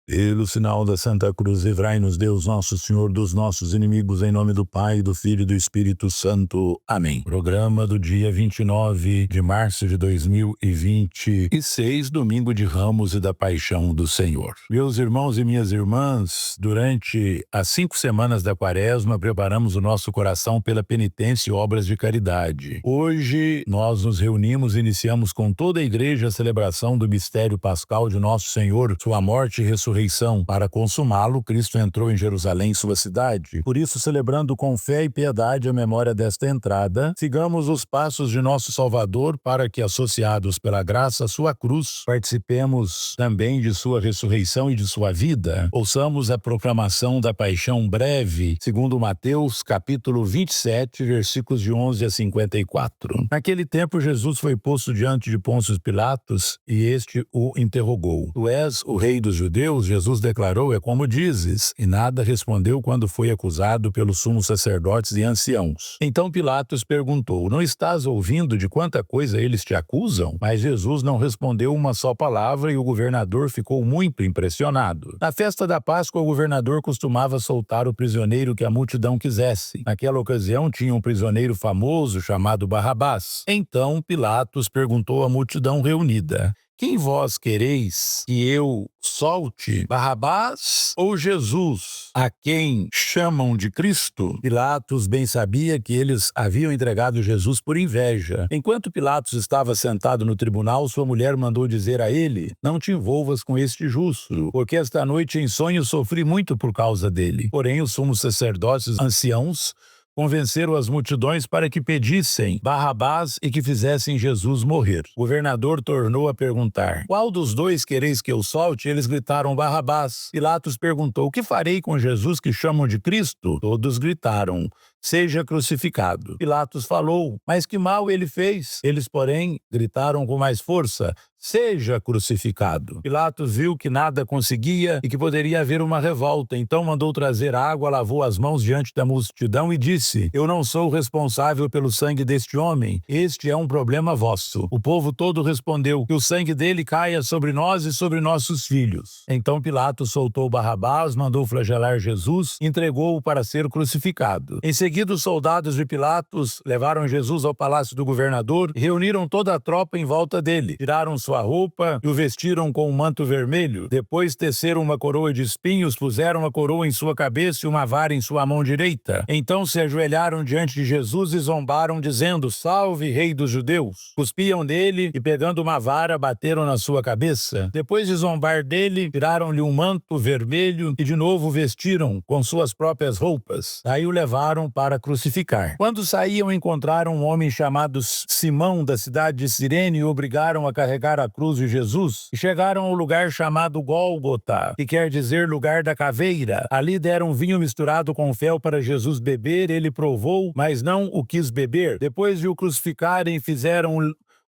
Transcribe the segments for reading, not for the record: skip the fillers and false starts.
Pelo sinal da Santa Cruz, livrai-nos Deus Nosso Senhor dos nossos inimigos, em nome do Pai, do Filho e do Espírito Santo. Amém. Programa do dia 29 de março de 2026, domingo de Ramos e da Paixão do Senhor. Meus irmãos e minhas irmãs, durante as 5 semanas da Quaresma, preparamos o nosso coração pela penitência e obras de caridade. Hoje, nós nos reunimos e iniciamos com toda a Igreja a celebração do mistério pascal de Nosso Senhor, sua morte e ressurreição. Para consumá-lo, Cristo entrou em Jerusalém, sua cidade. Por isso, celebrando com fé e piedade a memória desta entrada, sigamos os passos de nosso Salvador para que, associados pela graça à sua cruz, participemos também de sua ressurreição e de sua vida. Ouçamos a proclamação da paixão breve, segundo Mateus, capítulo 27, versículos de 11 a 54. Naquele tempo, Jesus foi posto diante de Pôncio Pilatos e este o interrogou. Tu és o rei dos judeus? Jesus declarou, é como dizes, e nada respondeu quando foi acusado pelos sumos sacerdotes e anciãos. Então Pilatos perguntou, não estás ouvindo de quanta coisa eles te acusam? Mas Jesus não respondeu uma só palavra e o governador ficou muito impressionado. Na festa da Páscoa, o governador costumava soltar o prisioneiro que a multidão quisesse. Naquela ocasião, tinha um prisioneiro famoso chamado Barrabás. Então Pilatos perguntou à multidão reunida, quem vós quereis que eu solte, Barrabás ou Jesus, a quem chamam de Cristo? Pilatos bem sabia que eles haviam entregado Jesus por inveja. Enquanto Pilatos estava sentado no tribunal, sua mulher mandou dizer a ele, não te envolvas com este justo, porque esta noite em sonho sofri muito por causa dele. Porém, os sumos sacerdotes anciãos convenceram as multidões para que pedissem Barrabás e que fizessem Jesus morrer. O governador tornou a perguntar, qual dos dois quereis que eu solte? Eles gritaram Barrabás. Pilatos perguntou, o que farei com Jesus que chamam de Cristo? Todos gritaram, seja crucificado. Pilatos falou, mas que mal ele fez? Eles, porém, gritaram com mais força, seja crucificado. Pilatos viu que nada conseguia e que poderia haver uma revolta, então mandou trazer água, lavou as mãos diante da multidão e disse, eu não sou responsável pelo sangue deste homem, este é um problema vosso. O povo todo respondeu, que o sangue dele caia sobre nós e sobre nossos filhos. Então Pilatos soltou Barrabás, mandou flagelar Jesus, entregou-o para ser crucificado. Em seguida, os soldados de Pilatos levaram Jesus ao palácio do governador e reuniram toda a tropa em volta dele. Tiraram sua roupa e o vestiram com um manto vermelho. Depois teceram uma coroa de espinhos, puseram a coroa em sua cabeça e uma vara em sua mão direita. Então se ajoelharam diante de Jesus e zombaram, dizendo, salve, rei dos judeus. Cuspiam nele e, pegando uma vara, bateram na sua cabeça. Depois de zombar dele, tiraram-lhe um manto vermelho e de novo o vestiram com suas próprias roupas. Aí o levaram para crucificar. Quando saíam, encontraram um homem chamado Simão, da cidade de Cirene, e o obrigaram a carregar a cruz de Jesus, e chegaram ao lugar chamado Gólgota, que quer dizer lugar da caveira. Ali deram vinho misturado com fel para Jesus beber, ele provou, mas não o quis beber. Depois de o crucificarem, fizeram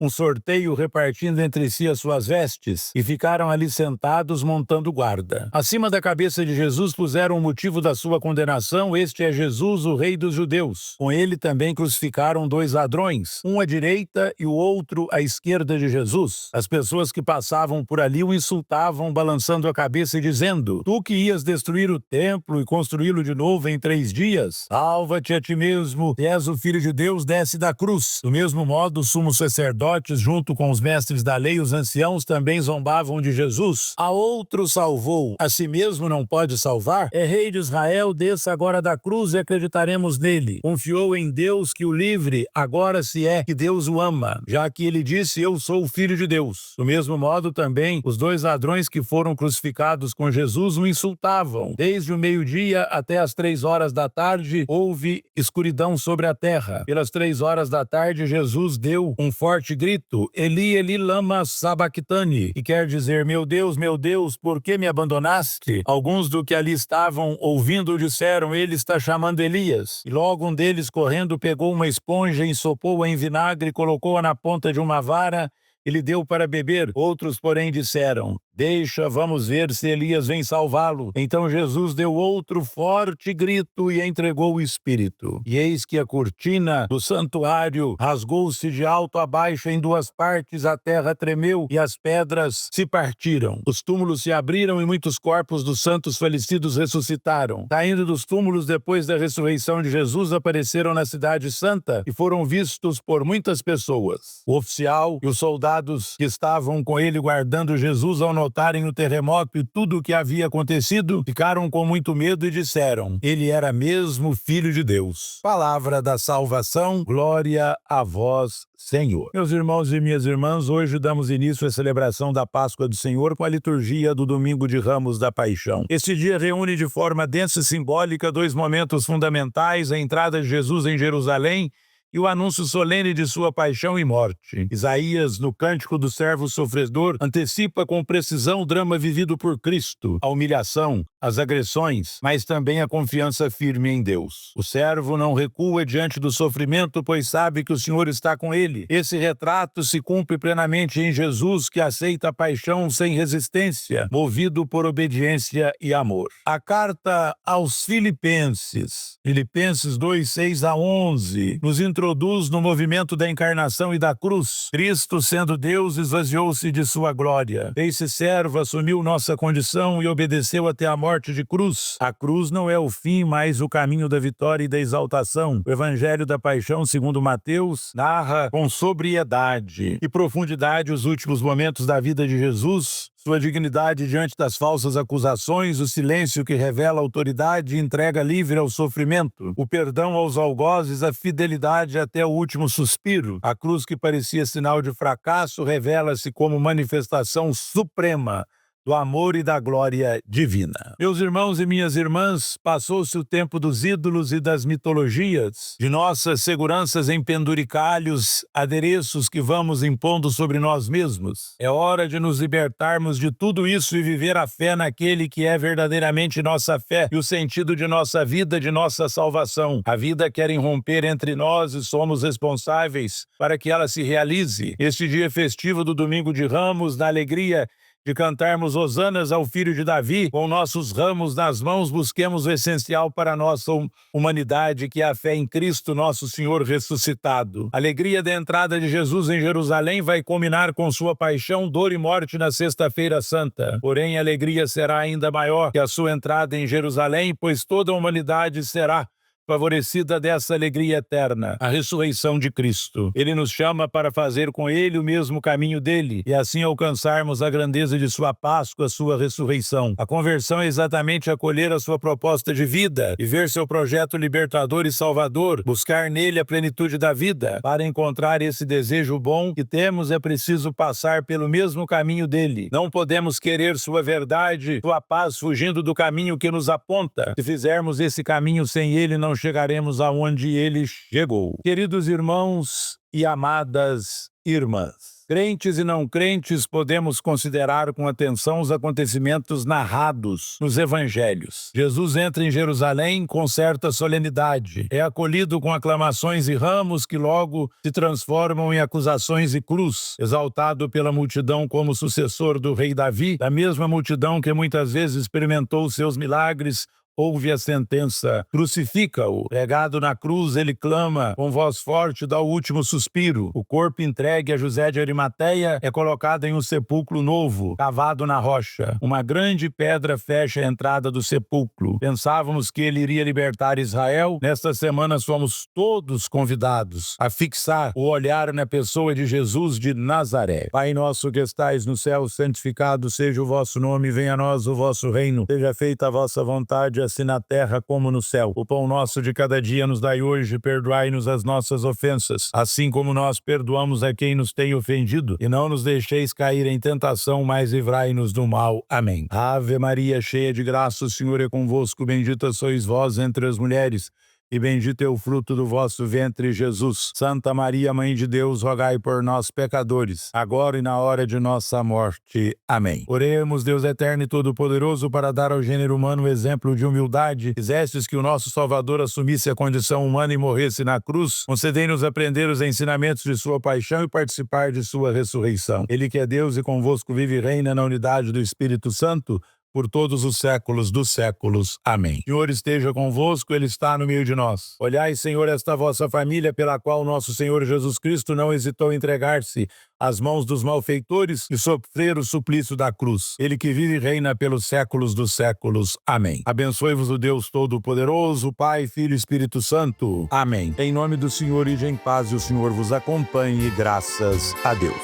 um sorteio repartindo entre si as suas vestes e ficaram ali sentados montando guarda. Acima da cabeça de Jesus puseram o motivo da sua condenação, este é Jesus, o rei dos judeus. Com ele também crucificaram 2 ladrões, um à direita e o outro à esquerda de Jesus. As pessoas que passavam por ali o insultavam, balançando a cabeça e dizendo, tu que ias destruir o templo e construí-lo de novo em 3 dias, salva-te a ti mesmo, se és o filho de Deus, desce da cruz. Do mesmo modo, o sumo sacerdote, junto com os mestres da lei, os anciãos também zombavam de Jesus. A outro salvou, a si mesmo não pode salvar? É rei de Israel, desça agora da cruz e acreditaremos nele. Confiou em Deus que o livre, agora se é que Deus o ama, já que ele disse, eu sou o filho de Deus. Do mesmo modo também, os 2 ladrões que foram crucificados com Jesus o insultavam. Desde o meio-dia até as 3 horas da tarde, houve escuridão sobre a terra. Pelas 3 horas da tarde, Jesus deu um forte grito, Eli, Eli, lama sabachthani, que quer dizer, meu Deus, por que me abandonaste? Alguns do que ali estavam ouvindo disseram, ele está chamando Elias. E logo um deles, correndo, pegou uma esponja, ensopou-a em vinagre, colocou-a na ponta de uma vara e lhe deu para beber. Outros, porém, disseram, Deixa, vamos ver se Elias vem salvá-lo. Então Jesus deu outro forte grito e entregou o espírito. E eis que a cortina do santuário rasgou-se de alto a baixo em duas partes, a terra tremeu e as pedras se partiram. Os túmulos se abriram e muitos corpos dos santos falecidos ressuscitaram. Saindo dos túmulos depois da ressurreição de Jesus, apareceram na cidade santa e foram vistos por muitas pessoas. O oficial e os soldados que estavam com ele guardando Jesus, ao notarem o terremoto e tudo o que havia acontecido, ficaram com muito medo e disseram: ele era mesmo Filho de Deus. Palavra da salvação, glória a vós, Senhor. Meus irmãos e minhas irmãs, hoje damos início à celebração da Páscoa do Senhor com a liturgia do Domingo de Ramos da Paixão. Este dia reúne de forma densa e simbólica dois momentos fundamentais: a entrada de Jesus em Jerusalém e o anúncio solene de sua paixão e morte. Isaías, no Cântico do Servo Sofredor, antecipa com precisão o drama vivido por Cristo, a humilhação, as agressões, mas também a confiança firme em Deus. O servo não recua diante do sofrimento, pois sabe que o Senhor está com ele. Esse retrato se cumpre plenamente em Jesus, que aceita a paixão sem resistência, movido por obediência e amor. A carta aos Filipenses, Filipenses 2, 6 a 11, nos introduz no movimento da encarnação e da cruz. Cristo, sendo Deus, esvaziou-se de sua glória. Fez-se servo, assumiu nossa condição e obedeceu até a morte de cruz. A cruz não é o fim, mas o caminho da vitória e da exaltação. O Evangelho da Paixão, segundo Mateus, narra com sobriedade e profundidade os últimos momentos da vida de Jesus, sua dignidade diante das falsas acusações, o silêncio que revela autoridade e entrega livre ao sofrimento, o perdão aos algozes, a fidelidade até o último suspiro. A cruz, que parecia sinal de fracasso, revela-se como manifestação suprema do amor e da glória divina. Meus irmãos e minhas irmãs, passou-se o tempo dos ídolos e das mitologias, de nossas seguranças em penduricalhos, adereços que vamos impondo sobre nós mesmos. É hora de nos libertarmos de tudo isso e viver a fé naquele que é verdadeiramente nossa fé e o sentido de nossa vida, de nossa salvação. A vida quer irromper entre nós e somos responsáveis para que ela se realize. Este dia festivo do Domingo de Ramos, na alegria de cantarmos hosanas ao Filho de Davi, com nossos ramos nas mãos, busquemos o essencial para a nossa humanidade, que é a fé em Cristo, nosso Senhor ressuscitado. A alegria da entrada de Jesus em Jerusalém vai culminar com sua paixão, dor e morte na Sexta-feira Santa. Porém, a alegria será ainda maior que a sua entrada em Jerusalém, pois toda a humanidade será favorecida dessa alegria eterna, a ressurreição de Cristo. Ele nos chama para fazer com ele o mesmo caminho dele e assim alcançarmos a grandeza de sua Páscoa, sua ressurreição. A conversão é exatamente acolher a sua proposta de vida e ver seu projeto libertador e salvador, buscar nele a plenitude da vida. Para encontrar esse desejo bom que temos, é preciso passar pelo mesmo caminho dele. Não podemos querer sua verdade, sua paz, fugindo do caminho que nos aponta. Se fizermos esse caminho sem ele, não chegaremos aonde ele chegou. Queridos irmãos e amadas irmãs, crentes e não crentes, podemos considerar com atenção os acontecimentos narrados nos evangelhos. Jesus entra em Jerusalém com certa solenidade. É acolhido com aclamações e ramos que logo se transformam em acusações e cruz. Exaltado pela multidão como sucessor do rei Davi, da mesma multidão que muitas vezes experimentou seus milagres, ouve a sentença: crucifica-o. Pregado na cruz, ele clama com voz forte, dá o último suspiro. O corpo entregue a José de Arimateia é colocado em um sepulcro novo, cavado na rocha. Uma grande pedra fecha a entrada do sepulcro. Pensávamos que ele iria libertar Israel. Nesta semana somos todos convidados a fixar o olhar na pessoa de Jesus de Nazaré. Pai nosso que estais no céu, santificado seja o vosso nome, venha a nós o vosso reino, seja feita a vossa vontade, assim na terra como no céu. O pão nosso de cada dia nos dai hoje, perdoai-nos as nossas ofensas, assim como nós perdoamos a quem nos tem ofendido, e não nos deixeis cair em tentação, mas livrai-nos do mal. Amém. Ave Maria, cheia de graça, o Senhor é convosco, bendita sois vós entre as mulheres, e bendito é o fruto do vosso ventre, Jesus. Santa Maria, Mãe de Deus, rogai por nós, pecadores, agora e na hora de nossa morte. Amém. Oremos, Deus eterno e todo-poderoso, para dar ao gênero humano o exemplo de humildade. Quisestes que o nosso Salvador assumisse a condição humana e morresse na cruz. Concedei-nos aprender os ensinamentos de sua paixão e participar de sua ressurreição. Ele que é Deus e convosco vive e reina na unidade do Espírito Santo, por todos os séculos dos séculos. Amém. O Senhor esteja convosco, Ele está no meio de nós. Olhai, Senhor, esta vossa família, pela qual nosso Senhor Jesus Cristo não hesitou em entregar-se às mãos dos malfeitores e sofrer o suplício da cruz. Ele que vive e reina pelos séculos dos séculos. Amém. Abençoe-vos o Deus Todo-Poderoso, Pai, Filho e Espírito Santo. Amém. Em nome do Senhor, ide em paz e o Senhor vos acompanhe. Graças a Deus.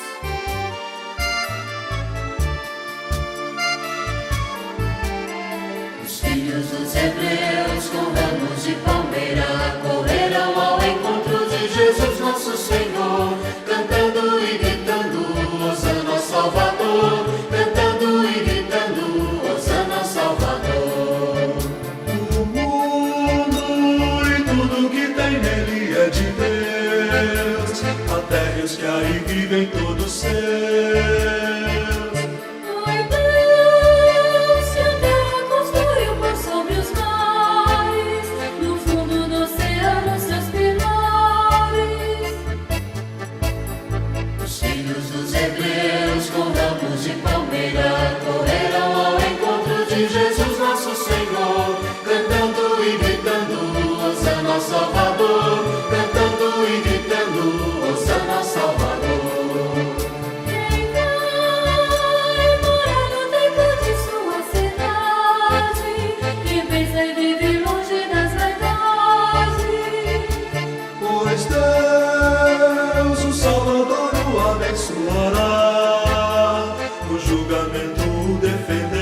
Filhos dos hebreus, com ramos de palmeira, correram ao encontro de Jesus nosso Senhor, cantando e gritando, Hosana ao Salvador, cantando e gritando, Hosana ao Salvador. O mundo e tudo que tem nele é de Deus, a terra e os que aí vivem todos seus. Salvador, cantando e gritando, Hosana ao Salvador. Quem vai morar no templo de sua cidade, quem pensa em viver longe das verdades. Pois Deus, o Salvador, o abençoará, o julgamento o defenderá.